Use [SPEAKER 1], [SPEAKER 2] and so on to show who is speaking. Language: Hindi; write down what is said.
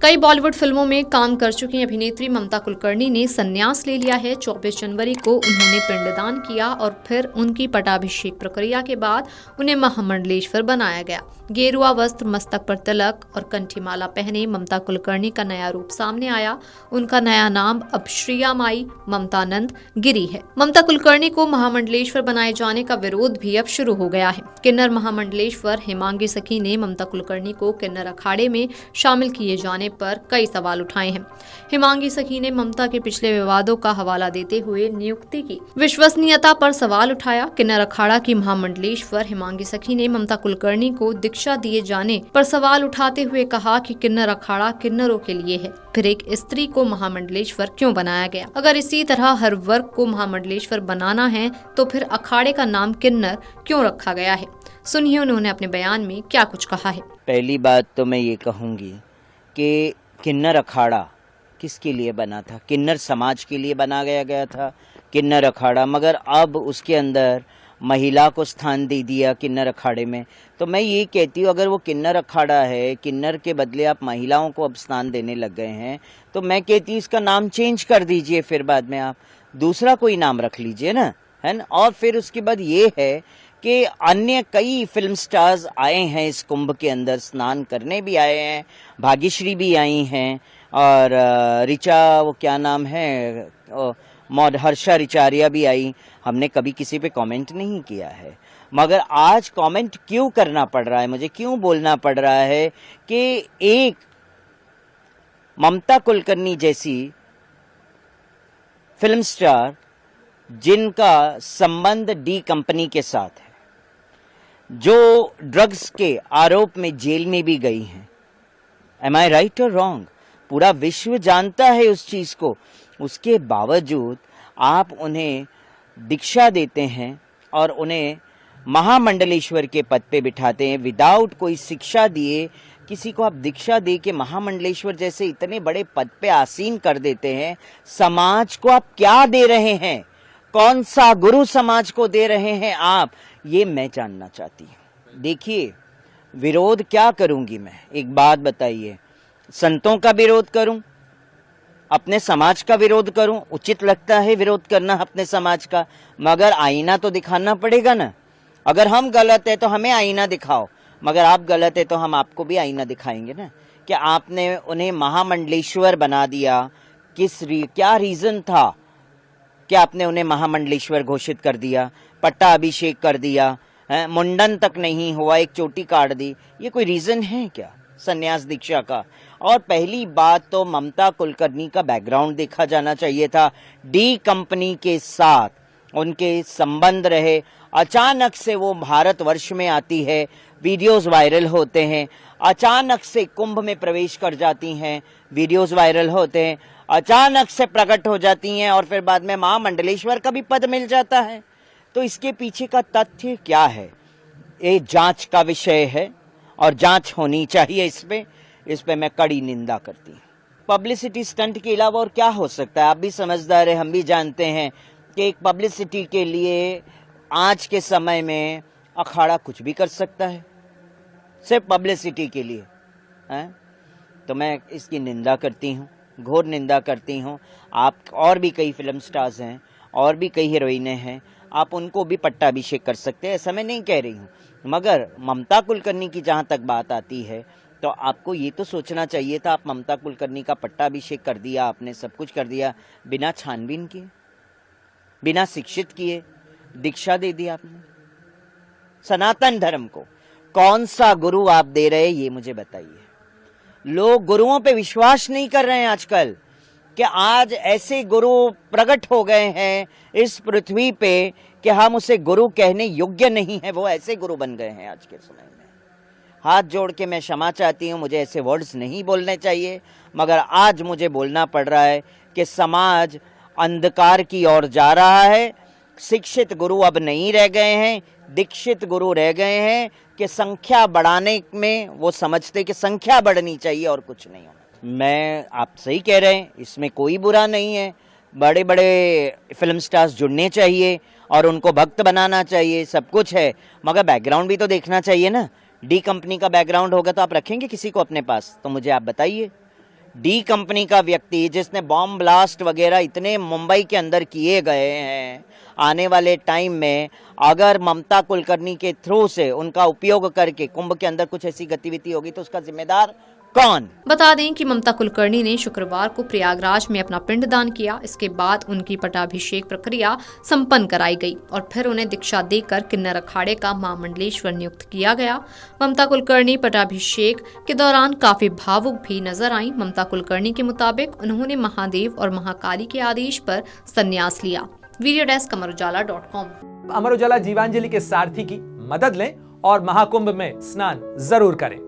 [SPEAKER 1] कई बॉलीवुड फिल्मों में काम कर चुकी अभिनेत्री ममता कुलकर्णी ने संन्यास ले लिया है। 24 जनवरी को उन्होंने पिंडदान किया और फिर उनकी पटाभिषेक प्रक्रिया के बाद उन्हें महामंडलेश्वर बनाया गया। गेरुआ वस्त्र, मस्तक पर तिलक और कंठीमाला पहने ममता कुलकर्णी का नया रूप सामने आया। उनका नया नाम अब श्रिया माई ममतानंद गिरी है। ममता कुलकर्णी को महामंडलेश्वर बनाए जाने का विरोध भी अब शुरू हो गया है। किन्नर महामंडलेश्वर हेमांगी सखी ने ममता कुलकर्णी को किन्नर अखाड़े में शामिल किए जाने पर कई सवाल उठाए हैं। हेमांगी सखी ने ममता के पिछले विवादों का हवाला देते हुए नियुक्ति की विश्वसनीयता पर सवाल उठाया। किन्नर अखाड़ा की महामंडलेश्वर हेमांगी सखी ने ममता कुलकर्णी को दीक्षा दिए जाने पर सवाल उठाते हुए कहा कि किन्नर अखाड़ा किन्नरों के लिए है, फिर एक स्त्री को महामंडलेश्वर क्यों बनाया गया? अगर इसी तरह हर वर्ग को महामंडलेश्वर बनाना है तो फिर अखाड़े का नाम किन्नर क्यों रखा गया है? सुनिए उन्होंने अपने बयान में क्या कुछ कहा है।
[SPEAKER 2] पहली बात तो मैं ये कहूँगी कि किन्नर अखाड़ा किसके लिए बना था? किन्नर समाज के लिए बनाया गया था किन्नर अखाड़ा, मगर अब उसके अंदर महिला को स्थान दे दिया किन्नर अखाड़े में। तो मैं ये कहती हूँ, अगर वो किन्नर अखाड़ा है, किन्नर के बदले आप महिलाओं को अब स्थान देने लग गए हैं, तो मैं कहती हूँ इसका नाम चेंज कर दीजिए। फिर बाद में आप दूसरा कोई नाम रख लीजिए ना, है ना। और फिर उसके बाद ये है कि अन्य कई फिल्म स्टार्स आए हैं इस कुंभ के अंदर, स्नान करने भी आए हैं, भाग्यश्री भी आई हैं और रिचा, वो क्या नाम है, हर्षा रिचारिया भी आई। हमने कभी किसी पे कमेंट नहीं किया है, मगर आज कमेंट क्यों करना पड़ रहा है, मुझे क्यों बोलना पड़ रहा है कि एक ममता कुलकर्णी जैसी फिल्म स्टार जिनका संबंध डी कंपनी के साथ है, जो ड्रग्स के आरोप में जेल में भी गई हैं, एम आई राइट और रॉन्ग? पूरा विश्व जानता है उस चीज को, उसके बावजूद आप उन्हें दीक्षा देते हैं और उन्हें महामंडलेश्वर के पद पे बिठाते हैं विदाउट कोई शिक्षा दिए। किसी को आप दीक्षा दे के महामंडलेश्वर जैसे इतने बड़े पद पे आसीन कर देते हैं। समाज को आप क्या दे रहे हैं? कौन सा गुरु समाज को दे रहे हैं आप? ये मैं जानना चाहती हूँ। देखिए, विरोध क्या करूंगी मैं, एक बात बताइए। संतों का विरोध करूं, अपने समाज का विरोध करूं? उचित लगता है विरोध करना अपने समाज का, मगर आईना तो दिखाना पड़ेगा ना। अगर हम गलत है तो हमें आईना दिखाओ, मगर आप गलत है तो हम आपको भी आईना दिखाएंगे ना। कि आपने उन्हें महामंडलेश्वर बना दिया, क्या रीजन था कि आपने उन्हें महामंडलेश्वर घोषित कर दिया, पट्टा अभिषेक कर दिया, मुंडन तक नहीं हुआ, एक चोटी काट दी? ये कोई रीजन है क्या संन्यास दीक्षा का? और पहली बात तो ममता कुलकर्णी का बैकग्राउंड देखा जाना चाहिए था। डी कंपनी के साथ उनके संबंध रहे, अचानक से वो भारतवर्ष में आती है, वीडियोस वायरल होते हैं, अचानक से कुंभ में प्रवेश कर जाती हैं, वीडियोस वायरल होते हैं, अचानक से प्रकट हो जाती हैं और फिर बाद में महामंडलेश्वर का भी पद मिल जाता है। तो इसके पीछे का तथ्य क्या है? ये जांच का विषय है और जांच होनी चाहिए। इस पे मैं कड़ी निंदा करती हूँ। पब्लिसिटी स्टंट के अलावा और क्या हो सकता है? आप भी समझदार है, हम भी जानते हैं कि एक पब्लिसिटी के लिए आज के समय में अखाड़ा कुछ भी कर सकता है, सिर्फ पब्लिसिटी के लिए है? तो मैं इसकी निंदा करती हूँ, घोर निंदा करती हूँ। आप और भी कई फिल्म स्टार्स हैं और भी कई हीरोइनें हैं, आप उनको भी पट्टाभिषेक कर सकते हैं, ऐसा मैं नहीं कह रही हूँ। मगर ममता कुलकर्णी की जहाँ तक बात आती है तो आपको ये तो सोचना चाहिए था, आप ममता कुलकर्णी का पट्टाभिषेक कर दिया, आपने सब कुछ कर दिया बिना छानबीन किए, बिना शिक्षित किए, दीक्षा दे दी आपने। सनातन धर्म को कौन सा गुरु आप दे रहे हैं, ये मुझे बताइए। लोग गुरुओं पे विश्वास नहीं कर रहे हैं आजकल, कि आज ऐसे गुरु प्रकट हो गए हैं इस पृथ्वी पे कि हम उसे गुरु कहने योग्य नहीं है, वो ऐसे गुरु बन गए हैं आज के समय में। हाथ जोड़ के मैं क्षमा चाहती हूँ, मुझे ऐसे वर्ड्स नहीं बोलने चाहिए, मगर आज मुझे बोलना पड़ रहा है कि समाज अंधकार की ओर जा रहा है। शिक्षित गुरु अब नहीं रह गए हैं, दीक्षित गुरु रह गए हैं कि संख्या बढ़ाने में वो समझते कि संख्या बढ़नी चाहिए और कुछ नहीं होना। मैं, आप सही कह रहे हैं, इसमें कोई बुरा नहीं है। बड़े बड़े फिल्म स्टार्स जुड़ने चाहिए और उनको भक्त बनाना चाहिए, सब कुछ है, मगर बैकग्राउंड भी तो देखना चाहिए ना। डी कंपनी का बैकग्राउंड होगा तो आप रखेंगे किसी को अपने पास? तो मुझे आप बताइए। डी कंपनी का व्यक्ति जिसने बॉम्ब ब्लास्ट वगैरह इतने मुंबई के अंदर किए गए हैं, आने वाले टाइम में अगर ममता कुलकर्णी के थ्रू से उनका उपयोग करके कुंभ के अंदर कुछ ऐसी गतिविधि होगी तो उसका जिम्मेदार कौन?
[SPEAKER 1] बता दें कि ममता कुलकर्णी ने शुक्रवार को प्रयागराज में अपना पिंडदान किया। इसके बाद उनकी पटाभिषेक प्रक्रिया संपन्न कराई गई और फिर उन्हें दीक्षा देकर किन्नर अखाड़े का महामंडलेश्वर नियुक्त किया गया। ममता कुलकर्णी पटाभिषेक के दौरान काफी भावुक भी नजर आई। ममता कुलकर्णी के मुताबिक उन्होंने महादेव और महाकाली के आदेश पर संन्यास लिया। Video desk अमरउजाला.com।
[SPEAKER 3] अमर उजाला जीवांजलि के सारथी की मदद लें और महाकुंभ में स्नान जरूर करें।